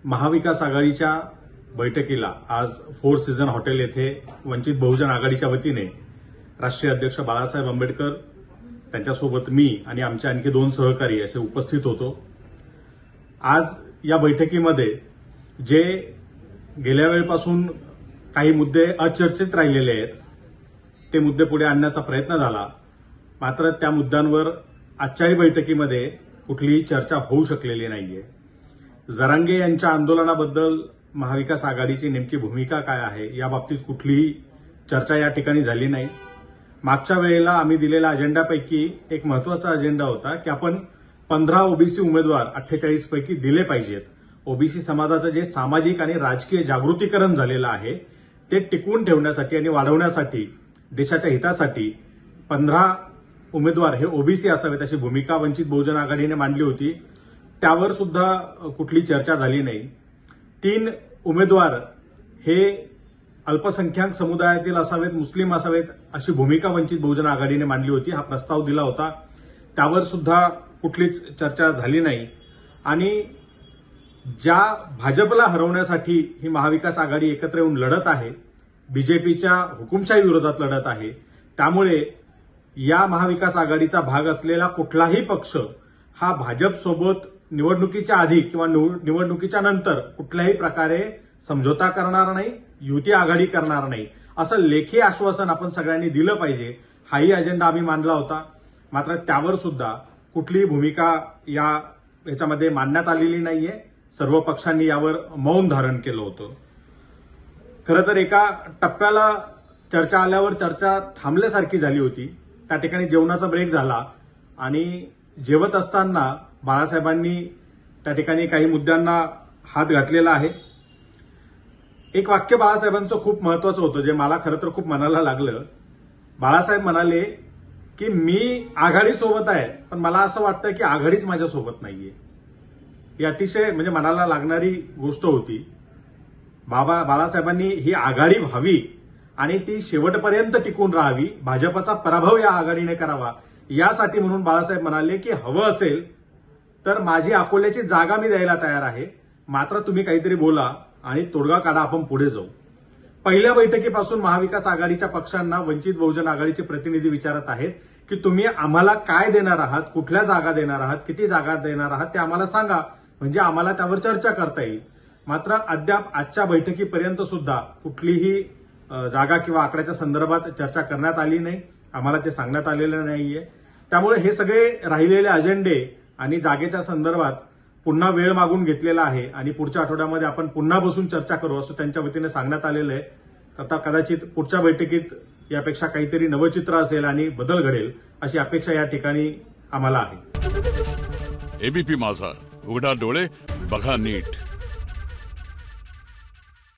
महाविकास आघाडीच्या बैठकीला आज फोर सीझन हॉटेल येथे वंचित बहुजन आघाडीच्या वतीने राष्ट्रीय अध्यक्ष बाळासाहेब आंबेडकर, त्यांच्यासोबत मी आणि आमचे आणखी 2 सहकारी असे उपस्थित होतो। आज या बैठकीमध्ये जे गेल्या वेळेपासून काही मुद्दे अचर्चित राहिलेले आहेत ते मुद्दे पुढे आणण्याचा प्रयत्न झाला, मात्र त्या मुद्द्यांवर आजच्याही बैठकीमध्ये कुठलीही चर्चा होऊ शकलेली नाहीये। जरांगे यांच्या आंदोलनाबद्दल महाविकास आघाडीची नेमकी भूमिका काय आहे याबाबतीत कुठलीही चर्चा या ठिकाणी झाली नाही। मागच्या वेळेला आम्ही दिलेल्या अजेंडापैकी एक महत्वाचा अजेंडा होता की आपण 15 ओबीसी उमेदवार 48 पैकी दिले पाहिजेत। ओबीसी समाजाचं जे सामाजिक आणि राजकीय जागृतीकरण झालेलं आहे ते टिकवून ठेवण्यासाठी आणि वाढवण्यासाठी देशाच्या हितासाठी 15 उमेदवार हे ओबीसी असावेत अशी भूमिका वंचित बहुजन आघाडीने मांडली होती। त्यावर सुद्धा कुठली चर्चा झाली नाही। 3 उमेदवार हे अल्पसंख्याक समुदायातील असावेत, मुस्लिम असावेत अशी भूमिका वंचित बहुजन आघाडीने मांडली होती। हा प्रस्ताव दिला होता, त्यावर सुद्धा कुठलीच चर्चा झाली नाही। आणि ज्या भाजपला हरवण्यासाठी ही महाविकास आघाडी एकत्र येऊन लढत आहे, बीजेपीच्या हुकुमशाही विरोधात लढत आहे, त्यामुळे या महाविकास आघाडीचा भाग असलेला कुठलाही पक्ष हा भाजपसोबत निवडणुकीच्या आधी किंवा निवडणुकीच्या नंतर कुठल्याही प्रकारे समझोता करणार नाही, युती आघाडी करणार नाही, असं लेखी आश्वासन आपण सगळ्यांनी दिलं पाहिजे। हाही अजेंडा आम्ही मांडला होता, मात्र त्यावर सुद्धा कुठलीही भूमिका याच्यामध्ये मांडण्यात आलेली नाहीये। सर्व पक्षांनी यावर मौन धारण केलं होतं। खरं तर एका टप्प्याला चर्चा आल्यावर चर्चा थांबल्यासारखी झाली होती। त्या ठिकाणी जेवणाचा ब्रेक झाला आणि जेवत असताना बाळासाहेबांनी त्या ठिकाणी काही मुद्द्यांना हात घातलेला आहे। एक वाक्य बाळासाहेबांचं खूप महत्वाचं होतं, जे मला खरं तर खूप मनाला लागलं। बाळासाहेब म्हणाले की मी आघाडीसोबत आहे, पण मला असं वाटतं की आघाडीच माझ्यासोबत नाहीये। ही अतिशय म्हणजे मनाला लागणारी गोष्ट होती। बाळासाहेबांनी ही आघाडी व्हावी आणि ती शेवटपर्यंत टिकून राहावी, भाजपचा पराभव या आघाडीने करावा, यासाठी म्हणून बाळासाहेब म्हणाले की हवं असेल तर माझी अकोल्याची जागा मी द्यायला तयार आहे, मात्र तुम्ही काहीतरी बोला आणि तोडगा काढा, आपण पुढे जाऊ। पहिल्या बैठकीपासून महाविकास आघाडीच्या पक्षांना वंचित बहुजन आघाडीचे प्रतिनिधी विचारत आहेत की तुम्ही आम्हाला काय देणार आहात, कुठल्या जागा देणार आहात, किती जागा देणार आहात ते आम्हाला सांगा, म्हणजे आम्हाला त्यावर चर्चा करता येईल। मात्र अद्याप आजच्या बैठकीपर्यंत सुद्धा कुठलीही जागा किंवा आकड्याच्या संदर्भात चर्चा करण्यात आली नाही, आम्हाला ते सांगण्यात आलेलं नाहीये। त्यामुळे हे सगळे राहिलेले अजेंडे आणि जागेच्या संदर्भात पुन्हा वेळ मागून घेतलेला आहे आणि पुढच्या आठवड्यामध्ये आपण पुन्हा बसून चर्चा करू असं त्यांच्या वतीने सांगण्यात आलेलं आहे। आता कदाचित पुढच्या बैठकीत यापेक्षा काहीतरी नवचित्र असेल आणि बदल घडेल अशी अपेक्षा या ठिकाणी आम्हाला आहे। एबीपी माझा, उघडा डोळे बघा नीट।